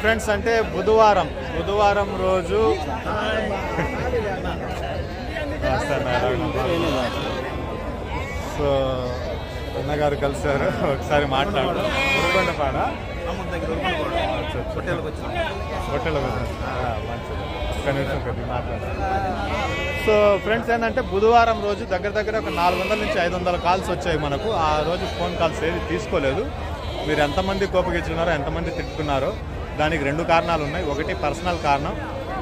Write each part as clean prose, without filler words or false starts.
Friends అంటే బుధవారం రోజు సో అన్నగారు కలిసారు, ఒకసారి మాట్లాడడం ఉరుకొండపాడ హోటల్కి మంచిది, ఒక్క నిమిషం కొద్దిగా మాట్లాడారు. సో ఫ్రెండ్స్ ఏంటంటే బుధవారం రోజు దగ్గర ఒక 400 నుంచి 500 కాల్స్ వచ్చాయి మనకు. ఆ రోజు ఫోన్ కాల్స్ ఏది తీసుకోలేదు. మీరు ఎంతమంది కోపగించున్నారో, ఎంతమంది తిట్టుకున్నారో దానికి 2 కారణాలు ఉన్నాయి. ఒకటి పర్సనల్ కారణం,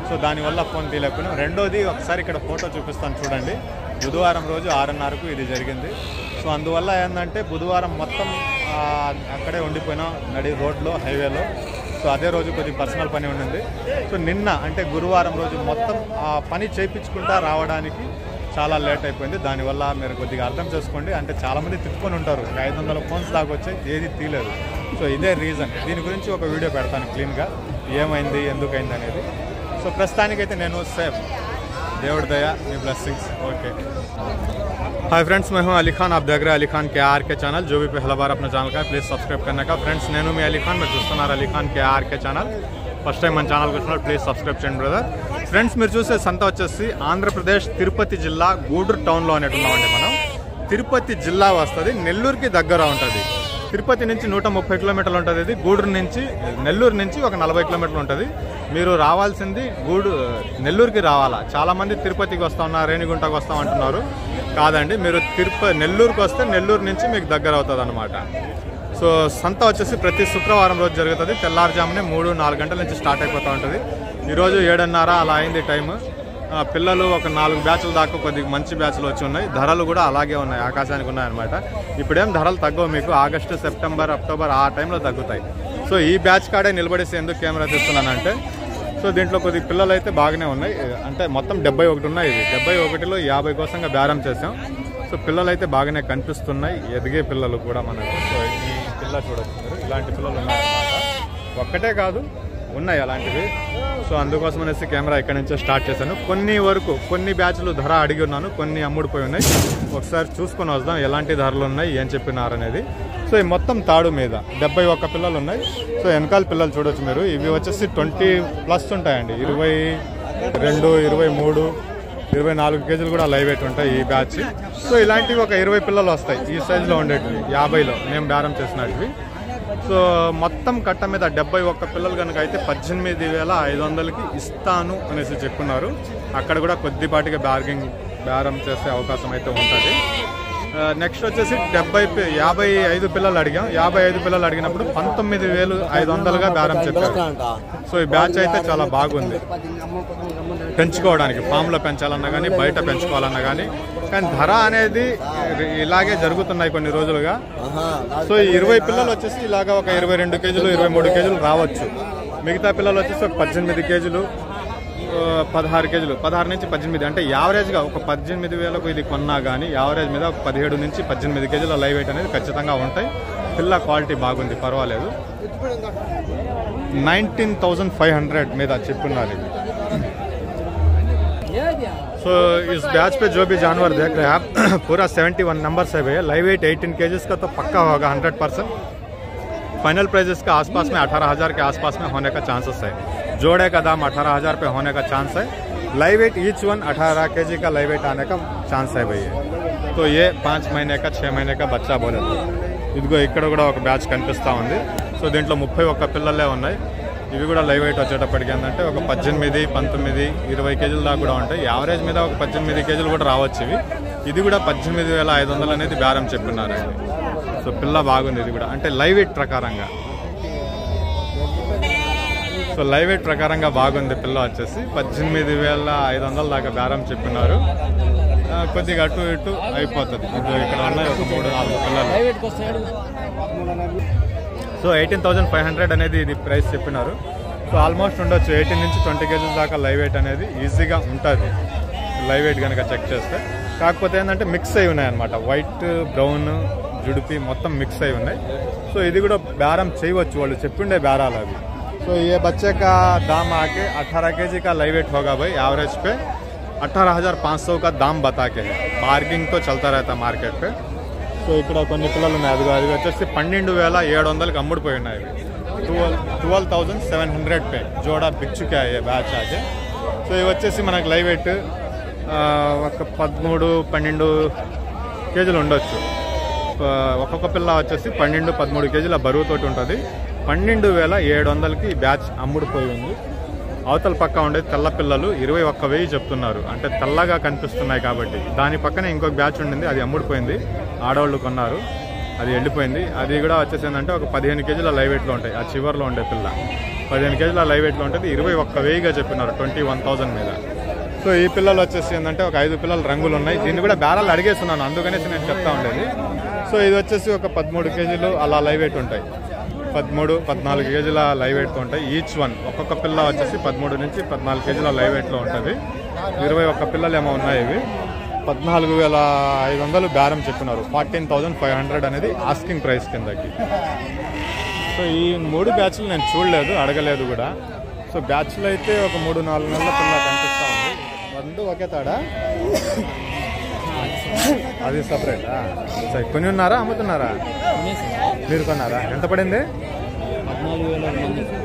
సో దానివల్ల ఫోన్ తీయలేకపోయినా. రెండోది ఒకసారి ఇక్కడ ఫోటో చూపిస్తాను చూడండి. బుధవారం రోజు 6:30కు ఇది జరిగింది. సో అందువల్ల ఏంటంటే బుధవారం మొత్తం అక్కడే ఉండిపోయినాం, నడి రోడ్లో, హైవేలో. సో అదే రోజు కొద్దిగా పర్సనల్ పని ఉండింది. సో నిన్న అంటే గురువారం రోజు మొత్తం ఆ పని చేయించుకుంటా రావడానికి చాలా లేట్ అయిపోయింది. దానివల్ల మీరు కొద్దిగా అర్థం చేసుకోండి. అంటే చాలామంది తిట్టుకొని ఉంటారు, 500 ఫోన్స్ దాకా వచ్చాయి, ఏది తీయలేదు. సో ఇదే రీజన్. దీని గురించి ఒక వీడియో పెడతాను క్లీన్గా, ఏమైంది ఎందుకైంది అనేది. సో ప్రస్తుతానికైతే నేను సేఫ్, దేవుడి దయ, మీ ब्लेसिंग्स। ओके हाय फ्रेंड्स, मैं हूं अली खान। आप देख रहे हैं अली खान के आर के चैनल। जो भी पहला बार अपना ఛానల్ का प्लीज़ सब्सक्राइब करने का। फ्रेंड्स నేను మీ అలీ ఖాన్, మీరు చూస్తున్నారు అలీ ఖాన్ के आर के ఛానల్। ఫస్ట్ టైం మన ఛానల్కి వచ్చినప్పుడు ప్లీజ్ సబ్స్క్రైబ్ చేయండి బ్రదర్. ఫ్రెండ్స్ మీరు చూసే సంత వచ్చేసి ఆంధ్రప్రదేశ్ తిరుపతి జిల్లా గూడూరు టౌన్లో అనేటున్నామండి మనం. తిరుపతి జిల్లా వస్తుంది, నెల్లూరుకి దగ్గర ఉంటుంది. తిరుపతి నుంచి 130 కిలోమీటర్లు ఉంటుంది. ఇది గూడూరు నుంచి, నెల్లూరు నుంచి ఒక 40 కిలోమీటర్లు ఉంటుంది. మీరు రావాల్సింది నెల్లూరుకి రావాలా. చాలామంది తిరుపతికి వస్తామన్నా, రేణిగుంటకు వస్తాం అంటున్నారు. కాదండి, మీరు నెల్లూరుకి వస్తే నెల్లూరు నుంచి మీకు దగ్గర అవుతుంది అనమాట. సో సంత వచ్చేసి ప్రతి శుక్రవారం రోజు జరుగుతుంది. తెల్లారుజామునే 3-4 గంటల నుంచి స్టార్ట్ అయిపోతూ ఉంటుంది. ఈరోజు 7:30 అలా అయింది టైము. పిల్లలు ఒక 4 బ్యాచ్ల దాకా కొద్దిగా మంచి బ్యాచ్లు వచ్చి ఉన్నాయి. ధరలు కూడా అలాగే ఉన్నాయి, ఆకాశానికి ఉన్నాయన్నమాట. ఇప్పుడేం ధరలు తగ్గవు మీకు. ఆగస్టు, సెప్టెంబర్, అక్టోబర్ ఆ టైంలో తగ్గుతాయి. సో ఈ బ్యాచ్ కాడే నిలబడేసి ఎందుకు కెమెరా తీస్తున్నానంటే, సో దీంట్లో కొద్దిగా పిల్లలు అయితే బాగానే ఉన్నాయి. అంటే మొత్తం 71 ఉన్నాయి. ఇది 71లో 50 కోసంగా బేరం చేసాం. సో పిల్లలు అయితే బాగానే కనిపిస్తున్నాయి, ఎదిగే పిల్లలు కూడా మనకు. సో ఈ పిల్ల చూడొచ్చు మీరు, ఇలాంటి పిల్లలు ఉన్నాయన్నమాట. ఒక్కటే కాదు, ఉన్నాయి అలాంటివి. సో అందుకోసం అనేసి కెమెరా ఇక్కడ నుంచే స్టార్ట్ చేశాను. కొన్ని బ్యాచ్లు ధర అడిగి ఉన్నాను, కొన్ని అమ్ముడిపోయి ఉన్నాయి. ఒకసారి చూసుకొని వద్దాం ఎలాంటి ధరలు ఉన్నాయి, ఏం చెప్పినారు అనేది. సో ఈ మొత్తం తాడు మీద 71 పిల్లలు ఉన్నాయి. సో వెనకాల పిల్లలు చూడొచ్చు మీరు. ఇవి వచ్చేసి 20+ ఉంటాయండి. 22, 23, 24 కేజీలు కూడా లైవ్ వెయిట్ ఉంటాయి ఈ బ్యాచ్. సో ఇలాంటివి ఒక 20 పిల్లలు వస్తాయి ఈ సైజులో ఉండేటివి, 50లో మేము బేరం చేసినటివి. సో మొత్తం కట్ట మీద 71 పిల్లలు కనుక అయితే 18,500కి ఇస్తాను అనేసి చెప్పున్నారు. అక్కడ కూడా కొద్దిపాటిగా బేరం చేసే అవకాశం అయితే ఉంటుంది. నెక్స్ట్ వచ్చేసి 55 పిల్లలు అడిగాం. 55 పిల్లలు అడిగినప్పుడు 19,500గా బేరం చెప్పారు. సో ఈ బ్యాచ్ అయితే చాలా బాగుంది పెంచుకోవడానికి. ఫామ్లో పెంచాలన్నా కానీ, బయట పెంచుకోవాలన్నా కానీ. కానీ ధర అనేది ఇలాగే జరుగుతున్నాయి కొన్ని రోజులుగా. సో 20 పిల్లలు వచ్చేసి ఇలాగా ఒక 22 కేజీలు, 23 కేజీలు రావచ్చు. మిగతా పిల్లలు వచ్చేసి ఒక 18 కేజీలు, 16 కేజీలు, 16 నుంచి 18, అంటే యావరేజ్గా ఒక 18,000కు ఇది కొన్నా కానీ యావరేజ్ మీద 17 నుంచి 18 కేజీల లైవ్ వెయిట్ అనేది ఖచ్చితంగా ఉంటాయి. పిల్ల క్వాలిటీ బాగుంది, పర్వాలేదు. 19,500 మీద చెప్పున్నారు ఇది. सो इस बैच पे जो भी जानवर देख रहे हैं आप पूरा 71 नंबर से है। लाइव वेट 18 केजीज का तो पक्का होगा 100%। फाइनल प्राइस इसका आसपास में 18,000 के आसपास में होने का चांसेस है। जोड़े का दाम 18,000 पे होने का चांस है। Live wait each one 18 KG का लाइव वेट आने का चांस है भैया। तो ये 5 महीने का 6 महीने का बच्चा बोले तो इदिगो ఇక్కడ కూడా ఒక బ్యాచ్ కనిపిస్తా ఉంది. సో దీంట్లో 31 పిల్లలే ఉన్నాయి. ఇవి కూడా లైవ్ వెయిట్ వచ్చేటప్పటికి ఏంటంటే ఒక 18, 19, 20 కేజీల దాకా కూడా ఉంటాయి. యావరేజ్ మీద ఒక 18 కేజీలు కూడా రావచ్చు ఇవి. ఇది కూడా 18,500 అనేది బేరం చెప్పున్నారండి. సో పిల్ల బాగుంది ఇది కూడా, అంటే లైవ్ వెయిట్ ప్రకారంగా. సో లైవ్ వెయిట్ ప్రకారంగా బాగుంది పిల్ల వచ్చేసి 18,500 దాకా బేరం చెప్పినారు. కొద్దిగా అటు ఇటు అయిపోతుంది. ఇక్కడ ఉన్నాయి ఒక 3-4 పిల్లలు. సో 18,500 అనేది ఇది ప్రైస్ చెప్పినారు. సో ఆల్మోస్ట్ ఉండొచ్చు 18 నుంచి 20 కేజీల దాకా లైవ్ వెయిట్ అనేది ఈజీగా ఉంటుంది లైవ్ వెయిట్ కనుక చెక్ చేస్తే. కాకపోతే ఏంటంటే మిక్స్ అయి ఉన్నాయి అనమాట, వైట్, బ్రౌన్, జుడిపి మొత్తం మిక్స్ అయి ఉన్నాయి. సో ఇది కూడా బేరం చేయవచ్చు, వాళ్ళు చెప్పిండే బేరాలు అవి. సో ये बच्चे का दाम आके 18 केजी का लाइव वेट होगा भाई। एवरेज पे 18,500 का दाम बता के है। बार्गिंग तो चलता रहता मार्केट पे। సో ఇక్కడ కొన్ని పిల్లలు ఉన్నాయి. అది వచ్చేసి 12,700కి అమ్ముడిపోయి ఉన్నాయి. 12,700 पे जोड़ा बिक चुका है ये बैच आगे। సో ఇవి వచ్చేసి మనకు లైవ్ వెయిట్ ఒక 13-12 కేజీలు ఉండొచ్చు. ఒక్కొక్క పిల్ల వచ్చేసి 12-13 కేజీల బరువుతోటి ఉంటుంది. 12,700కి ఈ బ్యాచ్ అమ్ముడుపోయి ఉంది. అవతల పక్క ఉండే తెల్ల పిల్లలు 21,000 చెప్తున్నారు, అంటే తెల్లగా కనిపిస్తున్నాయి కాబట్టి. దాని పక్కనే ఇంకొక బ్యాచ్ ఉండింది, అది అమ్ముడుపోయింది, ఆడవాళ్ళు కొన్నారు, అది వెళ్ళిపోయింది. అది కూడా వచ్చేసి ఏంటంటే ఒక 15 కేజీల లైవ్ వెయిట్లో ఉంటాయి. ఆ చివర్లో ఉండే పిల్ల 15 కేజీల లైవ్ వెయిట్లో ఉంటుంది. 21,000గా చెప్పినారు 21,000 మీద. సో ఈ పిల్లలు వచ్చేసి ఏంటంటే ఒక 5 పిల్లలు రంగులు ఉన్నాయి. దీన్ని కూడా బేరాలు అడిగేస్తున్నాను, అందుకనేసి నేను చెప్తా ఉండేది. సో ఇది వచ్చేసి ఒక 13 కేజీలు అలా లైవ్ వెయిట్ ఉంటాయి. 13-14 కేజీల లైవ్ వెయిట్తో ఉంటాయి ఈచ్ వన్. ఒక్కొక్క పిల్ల వచ్చేసి 13 నుంచి 14 కేజీల లైవ్ వెయిట్లో ఉంటుంది. 21 పిల్లలు ఏమో ఉన్నాయి. ఇవి 14,500 బేరం చెప్పినారు. 14,500 అనేది ఆస్కింగ్ ప్రైస్ కిందకి. సో ఈ 3 బ్యాచ్లు నేను చూడలేదు, అడగలేదు కూడా. సో బ్యాచ్లు అయితే ఒక 3-4 నెలల పిల్ల కనిపిస్తూ ఉంది. రెండు ఒకే తాడా, అది సపరేటా? సరే, కొని ఉన్నారా, అమ్ముతున్నారా? మీరు కొన్నారా? ఎంత పడింది?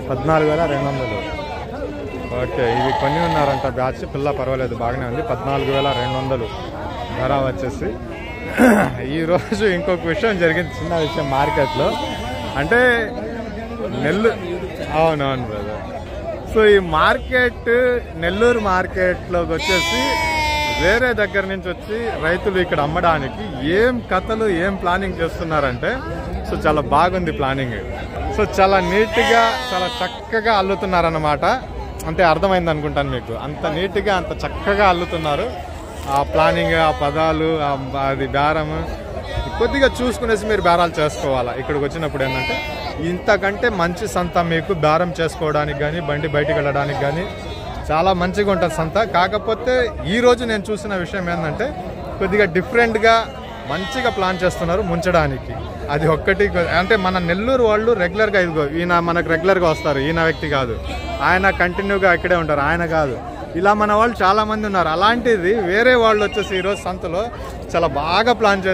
14,200. ఓకే, ఇవి కొని ఉన్నారంట బ్యాచ్. పిల్ల పర్వాలేదు, బాగానే ఉంది. 14,200 ధర వచ్చేసి. ఈరోజు ఇంకొక విషయం జరిగింది, చిన్న విషయం మార్కెట్లో. అంటే అవునవును బ్రదర్. సో ఈ మార్కెట్, నెల్లూరు మార్కెట్లోకి వచ్చేసి వేరే దగ్గర నుంచి వచ్చి రైతులు ఇక్కడ అమ్మడానికి ఏం కథలు, ఏం ప్లానింగ్ చేస్తున్నారంటే, సో చాలా బాగుంది ప్లానింగ్. సో చాలా నీట్గా, చాలా చక్కగా అల్లుతున్నారన్నమాట. అంటే అర్థమైంది అనుకుంటాను మీకు. అంత నీట్గా, అంత చక్కగా అల్లుతున్నారు. ఆ ప్లానింగ్, ఆ పదాలు, అది బేరము కొద్దిగా చూసుకునేసి మీరు బేరాలు చేసుకోవాలా. ఇక్కడికి వచ్చినప్పుడు ఏంటంటే ఇంతకంటే మంచి సంత మీకు బేరం చేసుకోవడానికి కానీ, బండి బయటికి వెళ్ళడానికి కానీ చాలా మంచిగా ఉంటుంది సంత. కాకపోతే ఈరోజు నేను చూసిన విషయం ఏంటంటే కొద్దిగా డిఫరెంట్గా మంచిగా ప్లాన్ చేస్తున్నారు ముంచడానికి. అది ఒక్కటి. అంటే మన నెల్లూరు వాళ్ళు రెగ్యులర్గా, ఇదిగో ఈయన మనకు రెగ్యులర్గా వస్తారు, ఈయన వ్యక్తి కాదు, ఆయన కంటిన్యూగా ఇక్కడే ఉంటారు, ఆయన కాదు. ఇలా మన వాళ్ళు చాలామంది ఉన్నారు. అలాంటిది వేరే వాళ్ళు వచ్చేసి ఈరోజు సంతలో చాలా బాగా ప్లాన్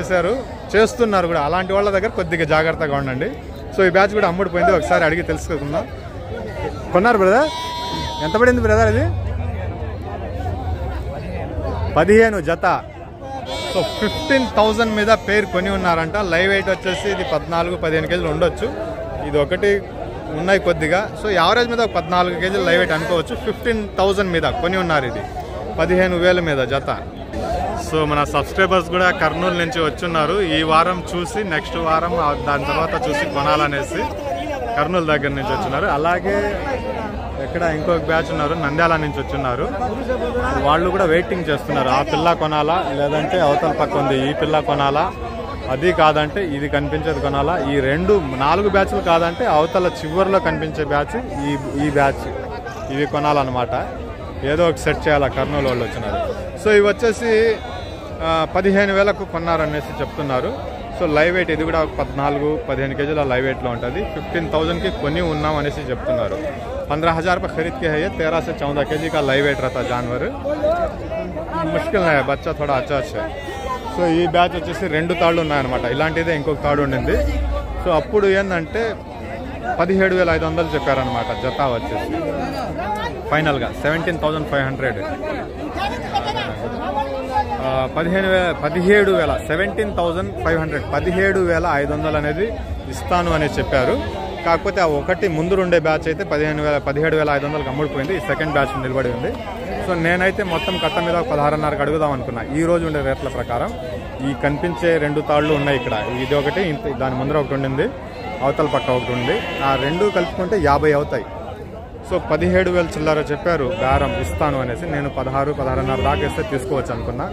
చేస్తున్నారు కూడా. అలాంటి వాళ్ళ దగ్గర కొద్దిగా జాగ్రత్తగా ఉండండి. సో ఈ బ్యాచ్ కూడా అమ్ముడిపోయింది, ఒకసారి అడిగి తెలుసుకుందాం. కొన్నారు బ్రదర్? ఎంత పడింది బ్రదర్? అది 15 జత. సో 15,000 మీద పేరు కొని ఉన్నారంట. లైవ్ వెయిట్ వచ్చేసి ఇది 14-15 కేజీలు ఉండొచ్చు. ఇది ఒకటి ఉన్నాయి కొద్దిగా. సో యావరేజ్ మీద 14 కేజీలు లైవ్ వెయిట్ అనుకోవచ్చు. 15,000 మీద కొని ఉన్నారు. ఇది 15,000 మీద జత. సో మన సబ్స్క్రైబర్స్ కూడా కర్నూలు నుంచి వచ్చున్నారు. ఈ వారం చూసి నెక్స్ట్ వారం దాని తర్వాత చూసి కొనాలనేసి కర్నూలు దగ్గర నుంచి వచ్చున్నారు. అలాగే ఇక్కడ ఇంకొక బ్యాచ్ ఉన్నారు, నంద్యాల నుంచి వచ్చున్నారు. వాళ్ళు కూడా వెయిటింగ్ చేస్తున్నారు. ఆ పిల్ల కొనాలా, లేదంటే అవతల పక్క ఉంది ఈ పిల్ల కొనాలా, అది కాదంటే ఇది కనిపించేది కొనాలా. ఈ 4 బ్యాచ్లు కాదంటే అవతల చివరిలో కనిపించే బ్యాచ్ ఈ బ్యాచ్, ఇవి కొనాలన్నమాట. ఏదో ఒక సెట్ చేయాలా. కర్నూలు వాళ్ళు వచ్చినారు. సో ఇవి వచ్చేసి 15,000కు కొన్నారనేసి చెప్తున్నారు. సో లైవ్ వెయిట్ ఇది కూడా 14-15 కేజీల లైవ్ వెయిట్లో ఉంటుంది. 15,000కి కొని ఉన్నాం అనేసి చెప్తున్నారు. 15,000 रुपये खरीद के है ये. 13 से 14 केजी का लाइव वेट रहता जानवर. मुश्किल है, बच्चा थोड़ा अच्छा है. సో ఈ బ్యాచ్ వచ్చేసి 2 తాళ్ళు ఉన్నాయన్నమాట. ఇలాంటిదే ఇంకొక తాడు ఉండింది. సో అప్పుడు ఏంటంటే 17,500 చెప్పారనమాట జత వచ్చేసి. ఫైనల్గా 17,500. 17,500 అనేది ఇస్తాను అనేది చెప్పారు. కాకపోతే ఆ ఒకటి ముందు ఉండే బ్యాచ్ అయితే 17,500కి అమ్ముడిపోయింది. ఈ సెకండ్ బ్యాచ్ నిలబడి ఉంది. సో నేనైతే మొత్తం కట్ట మీద 16,500కి అడుగుదాం అనుకున్నా. ఈ రోజు ఉండే రేట్ల ప్రకారం ఈ కనిపించే 2 తాళ్ళు ఉన్నాయి ఇక్కడ. ఇది ఒకటి, దాని ముందర ఒకటి ఉండింది, అవతల పక్క ఒకటి ఉంది. ఆ 2 కలుపుకుంటే 50 అవుతాయి. సో 17,000 చిల్లర చెప్పారు బేరం ఇస్తాను అనేసి. నేను 16-16.5 దాకా వేస్తే తీసుకోవచ్చు అనుకున్నా.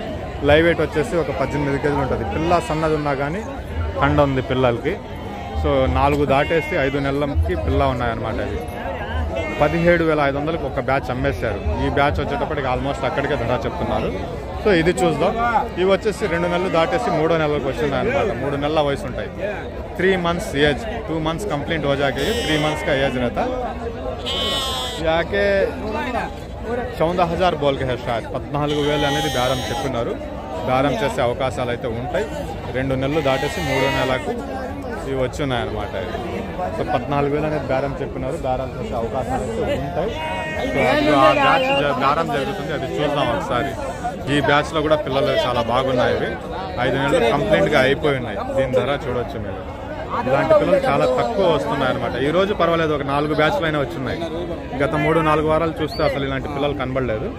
లైవ్ వెయిట్ వచ్చేసి ఒక 18 కేజీలు ఉంటుంది. పిల్ల సన్నది ఉన్నా కానీ కండ ఉంది పిల్లలకి. సో 4 దాటేసి 5 నెలలకి పిల్ల ఉన్నాయన్నమాట. అవి 17,500కి ఒక బ్యాచ్ అమ్మేశారు. ఈ బ్యాచ్ వచ్చేటప్పటికి ఆల్మోస్ట్ అక్కడికే ధర చెప్తున్నారు. సో ఇది చూద్దాం. ఇవి వచ్చేసి 2 నెలలు దాటేసి 3వ నెలలకు వచ్చినాయి అనమాట. 3 నెలల వయసు ఉంటాయి. 3 months एज, 2 months कंप्लीट हो जाके 3 months का एज रहता. याके 14,000 बोल के है शायद. 14,000 అనేది బేరం చెప్పున్నారు. బేరం చేసే అవకాశాలు అయితే ఉంటాయి. 2 నెలలు దాటేసి 3వ నెలకు ఇవి వచ్చి ఉన్నాయన్నమాట. సో 14,000 అనేది బేరం చెప్పినారు. బేరం చేసే అవకాశాలు అయితే ఉంటాయి. సో ఆ బ్యాచ్ బేరం జరుగుతుంది, అది చూద్దాం ఒకసారి. ఈ బ్యాచ్లో కూడా పిల్లలు చాలా బాగున్నాయి. 5 నెలలు కంప్లీట్గా అయిపోయి ఉన్నాయి. దీని ధర చూడొచ్చు మీరు. ఇలాంటి పిల్లలు చాలా తక్కువ వస్తున్నాయి అనమాట. ఈ రోజు పర్వాలేదు, ఒక 4 బ్యాచ్లు అయినా వచ్చినాయి. గత 3-4 వారాలు చూస్తే అసలు ఇలాంటి పిల్లలు కనబడలేదు.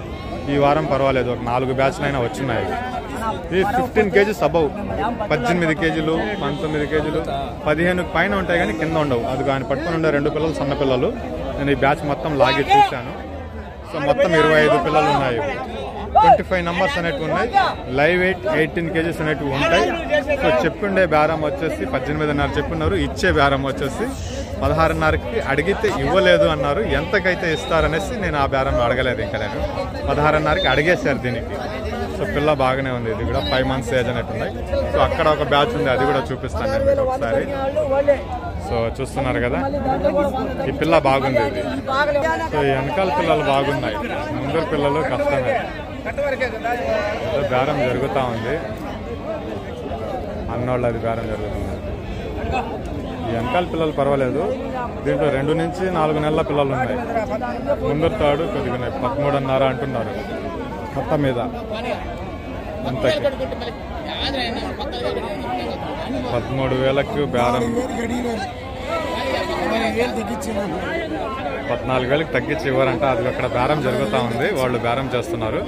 ఈ వారం పర్వాలేదు, ఒక 4 బ్యాచ్లు అయినా వచ్చినాయి. ఈ 15 కేజీస్ అబౌవ్, 18 కేజీలు, 19 కేజీలు, 15 పైన ఉంటాయి కానీ కింద ఉండవు. అది కానీ పట్టుకుని ఉండే 2 పిల్లలు సన్న పిల్లలు. నేను ఈ బ్యాచ్ మొత్తం లాగి చూశాను. సో మొత్తం 25 పిల్లలు ఉన్నాయి. 25 నంబర్స్ అనేవి ఉన్నాయి. లైవ్ వెయిట్ 18 కేజీస్ అనేవి ఉంటాయి. సో చెప్పుండే బేరం వచ్చేసి 18.5 చెప్పున్నారు. ఇచ్చే బేరం వచ్చేసి 16.5కి అడిగితే ఇవ్వలేదు అన్నారు. ఎంతకైతే ఇస్తారనేసి నేను ఆ బేరం అడగలేదు. ఇంకా నేను 16.5కి అడిగేశారు దీనికి. సో పిల్ల బాగానే ఉంది. ఇది కూడా 5 మంత్స్ ఏజ్ అనేవి ఉన్నాయి. సో అక్కడ ఒక బ్యాచ్ ఉంది, అది కూడా చూపిస్తాను నేను మీకు ఒకసారి. సో చూస్తున్నారు కదా, ఈ పిల్ల బాగుంది ఇది. సో ఈ వెనకాల పిల్లలు బాగున్నాయి, ముందరు పిల్లలు కష్టమే. ఏదో బేరం జరుగుతూ ఉంది, అన్నోళ్ళది బేరం జరుగుతుంది. ఈ వెనకాల పిల్లలు పర్వాలేదు. దీంట్లో 2 నుంచి 4 నెలల పిల్లలు ఉన్నాయి. ముందరు తాడు కొద్దిగా 13.5 అంటున్నారు కొత్త మీద. అంతకి 13,000కు బేరం, 14,000కి తగ్గించి ఇవ్వరంట. అది అక్కడ బేరం జరుగుతూ ఉంది, వాళ్ళు బేరం చేస్తున్నారు.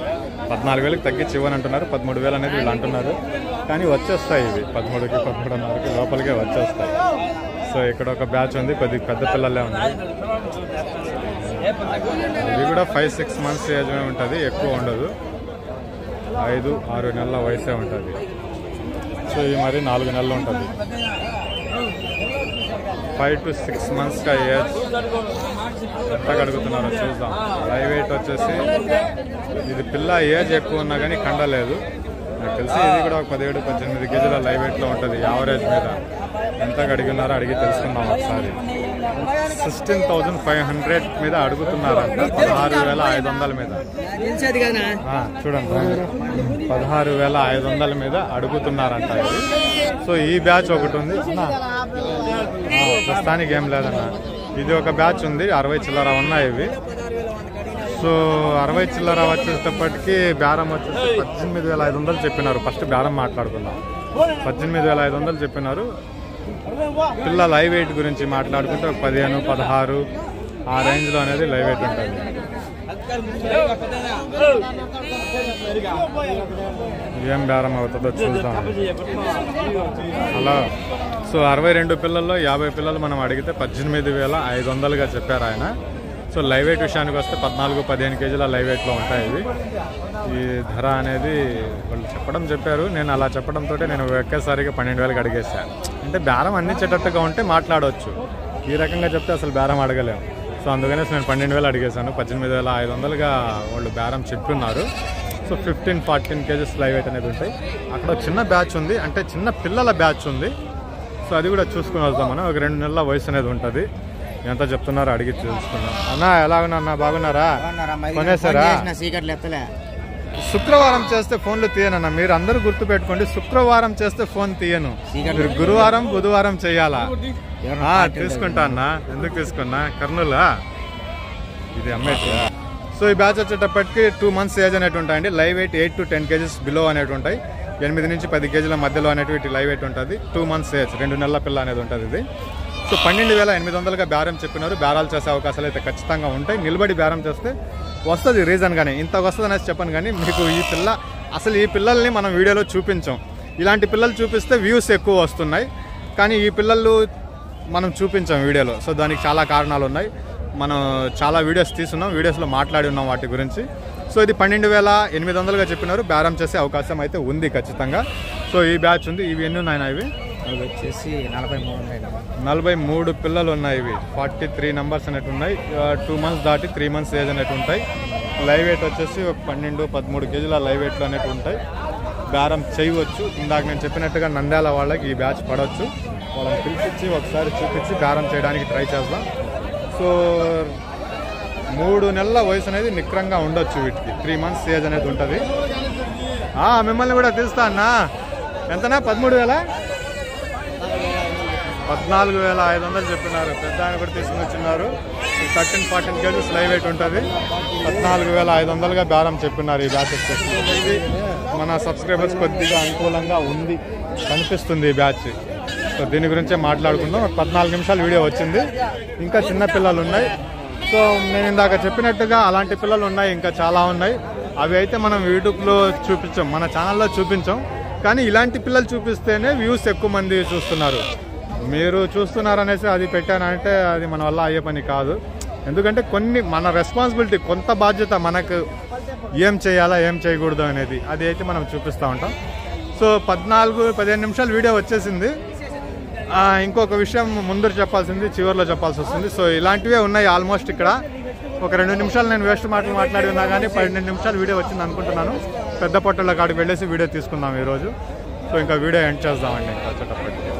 14,000కి తగ్గించి ఇవ్వనంటున్నారు. 13,000 అనేది వీళ్ళు అంటున్నారు. కానీ వచ్చేస్తాయి ఇవి 13కి 13.5కి లోపలికే వచ్చేస్తాయి. సో ఇక్కడ ఒక బ్యాచ్ ఉంది, కొద్దిగా పెద్ద పిల్లలే ఉంది. ఇది కూడా 5-6 మంత్స్ ఏజ్ ఉంటుంది, ఎక్కువ ఉండదు. 5-6 నెలల వయసే ఉంటుంది. సో ఇది మరి 4 నెలలు ఉంటుంది. 5 to 6 months का ఏజ్. ఎంత అడుగుతున్నారో చూద్దాం. లైవ్ వెయిట్ వచ్చేసి ఇది పిల్ల ఏజ్ ఎక్కువ ఉన్నా కానీ కండలేదు. నాకు తెలిసి ఇది కూడా ఒక 17-18 కేజీల లైవ్ వెయిట్లో ఉంటుంది యావరేజ్ మీద. ఎంత అడిగినారో అడిగి తెలుసుకుందాం ఒకసారి. 16,500 మీద అడుగుతున్నారంట. 16,500 మీద చూడండి, 16,500 మీద అడుగుతున్నారంట ఇది. సో ఈ బ్యాచ్ ఒకటి ఉంది, ప్రస్తుతానికి ఏం లేదన్న. ఇది ఒక బ్యాచ్ ఉంది, 60 చిల్లర ఉన్నాయి ఇవి. సో 60 చిల్లర వచ్చేటప్పటికి బేరం వచ్చేసి 18,500 చెప్పినారు. ఫస్ట్ బేరం మాట్లాడుకుందాం. 18,500 చెప్పినారు. పిల్ల లైవ్ వెయిట్ గురించి మాట్లాడుకుంటే ఒక 15-16 ఆ రేంజ్లో అనేది లైవ్ వెయిట్ ఉంటుంది. ఏం బేరం అవుతుందో చూద్దాం. అలా సో 62 పిల్లల్లో 50 పిల్లలు మనం అడిగితే 18,500గా చెప్పారు ఆయన. సో లైవ్ వెయిట్ విషయానికి వస్తే 14-15 కేజీల లైవ్ వెయిట్లో ఉంటాయి ఇవి. ఈ ధర అనేది వాళ్ళు చెప్పారు. నేను అలా చెప్పడంతో నేను ఒకేసారిగా 12,000కి అడిగేసాను. అంటే బేరం అందించేటట్టుగా ఉంటే మాట్లాడవచ్చు, ఈ రకంగా చెప్తే అసలు బేరం అడగలేము. సో అందుకనే నేను 12,000 అడిగేశాను. 18,500గా వాళ్ళు బేరం చెప్తున్నారు. సో 15-14 కేజీస్ లైవ్ వెయిట్ అనేది ఉంటాయి. అక్కడ చిన్న బ్యాచ్ ఉంది, అంటే చిన్న పిల్లల బ్యాచ్ ఉంది. సో అది కూడా చూసుకుని వద్దాం మనం. ఒక 2 నెలల వయసు అనేది ఉంటుంది. ఎంత చెప్తున్నారో అడిగి తెలుసుకున్నాం. అన్నా ఎలా ఉన్నా, బాగున్నారా? కొనేసారా? శుక్రవారం చేస్తే ఫోన్లు తీయనన్నా. మీరు అందరూ గుర్తు పెట్టుకోండి, శుక్రవారం చేస్తే ఫోన్ తీయను. మీరు గురువారం బుధవారం చెయ్యాలా? తీసుకుంటా అన్నా. ఎందుకు తీసుకున్నా? కర్నూలా ఇది అమ్మేట. సో ఈ బ్యాచ్ వచ్చేటప్పటికి 2 months ఏజ్ అనేవి ఉంటాయండి. Live weight 8 to 10 kgs below అనేవి ఉంటాయి. 8 నుంచి 10 కేజీల మధ్యలో అనేవి లైవ్ వెయిట్ ఉంటుంది. 2 months ఏజ్, 2 నెలల పిల్ల అనేది ఉంటుంది ఇది. సో 12,800గా బేరం చెప్పినారు. బేరాలు చేసే అవకాశాలు అయితే ఖచ్చితంగా ఉంటాయి. నిలబడి బేరం చేస్తే వస్తుంది రీజన్. కానీ ఇంత వస్తుంది అనేసి చెప్పను. కానీ మీకు ఈ పిల్ల, అసలు ఈ పిల్లల్ని మనం వీడియోలో చూపించాం. ఇలాంటి పిల్లలు చూపిస్తే వ్యూస్ ఎక్కువ వస్తున్నాయి, కానీ ఈ పిల్లలు మనం చూపించాం వీడియోలో. సో దానికి చాలా కారణాలు ఉన్నాయి. మనం చాలా వీడియోస్ తీసుకున్నాం, వీడియోస్లో మాట్లాడి ఉన్నాం వాటి గురించి. సో ఇది 12,800గా చెప్పినారు. బేరం చేసే అవకాశం అయితే ఉంది ఖచ్చితంగా. సో ఈ బ్యాచ్ ఉంది. ఇవి ఎన్ని ఉన్నాయి? ఇవి వచ్చేసి 43 పిల్లలు ఉన్నాయి. ఇవి 43 నంబర్స్ అనేవి ఉన్నాయి. 2 months దాటి 3 months ఏజ్ అనేవి ఉంటాయి. లైవ్ వెయిట్ వచ్చేసి 12-13 కేజీల లైవ్ వెయిట్లు అనేవి ఉంటాయి. బేరం చేయవచ్చు. ఇందాక నేను చెప్పినట్టుగా నంద్యాల వాళ్ళకి ఈ బ్యాచ్ పడవచ్చు. వాళ్ళని పిలిపించి ఒకసారి చూపించి బేరం చేయడానికి ట్రై చేద్దాం. సో 3 నెలల వయసు అనేది నిక్రంగా ఉండొచ్చు వీటికి. 3 months ఏజ్ అనేది ఉంటుంది. మిమ్మల్ని కూడా తీస్తా అన్నా. ఎంతనా? 13,000 14,500 చెప్పినారు. పెద్ద ఆయన కూడా తీసుకుని వచ్చినారు. 13-14 కేజీస్ లైవ్ వెయిట్ ఉంటుంది. 14,500గా బేరం చెప్పినారు ఈ బ్యాచ్ వచ్చేసి. ఇది మన సబ్స్క్రైబర్స్ కొద్దిగా అనుకూలంగా ఉంది కనిపిస్తుంది ఈ బ్యాచ్. సో దీని గురించే మాట్లాడుకుందాం. 14 నిమిషాల వీడియో వచ్చింది. ఇంకా చిన్న పిల్లలు ఉన్నాయి. సో నేను ఇందాక చెప్పినట్టుగా అలాంటి పిల్లలు ఉన్నాయి, ఇంకా చాలా ఉన్నాయి. అవి అయితే మనం యూట్యూబ్లో చూపించాం, మన ఛానల్లో చూపించాం. కానీ ఇలాంటి పిల్లలు చూపిస్తేనే వ్యూస్ ఎక్కువ మంది చూస్తున్నారు. మీరు చూస్తున్నారనేసి అది పెట్టానంటే అది మన వల్ల అయ్యే పని కాదు. ఎందుకంటే కొన్ని మన రెస్పాన్సిబిలిటీ, కొంత బాధ్యత మనకు ఏం చేయాలా ఏం చేయకూడదు అనేది అది అయితే మనం చూపిస్తూ ఉంటాం. సో 14-15 నిమిషాల వీడియో వచ్చేసింది. ఇంకొక విషయం ముందర చెప్పాల్సింది చివరిలో చెప్పాల్సి వస్తుంది. సో ఇలాంటివే ఉన్నాయి ఆల్మోస్ట్. ఇక్కడ ఒక 2 నిమిషాలు నేను వేస్ట్ మాటలు మాట్లాడి ఉన్నా కానీ 12 నిమిషాలు వీడియో వచ్చింది అనుకుంటున్నాను. పెద్ద పొట్టల కాడికి వెళ్ళేసి వీడియో తీసుకుందాం ఈరోజు. సో ఇంకా వీడియో ఎండ్ చేద్దామండి ఇంకా వచ్చేటప్పటికి.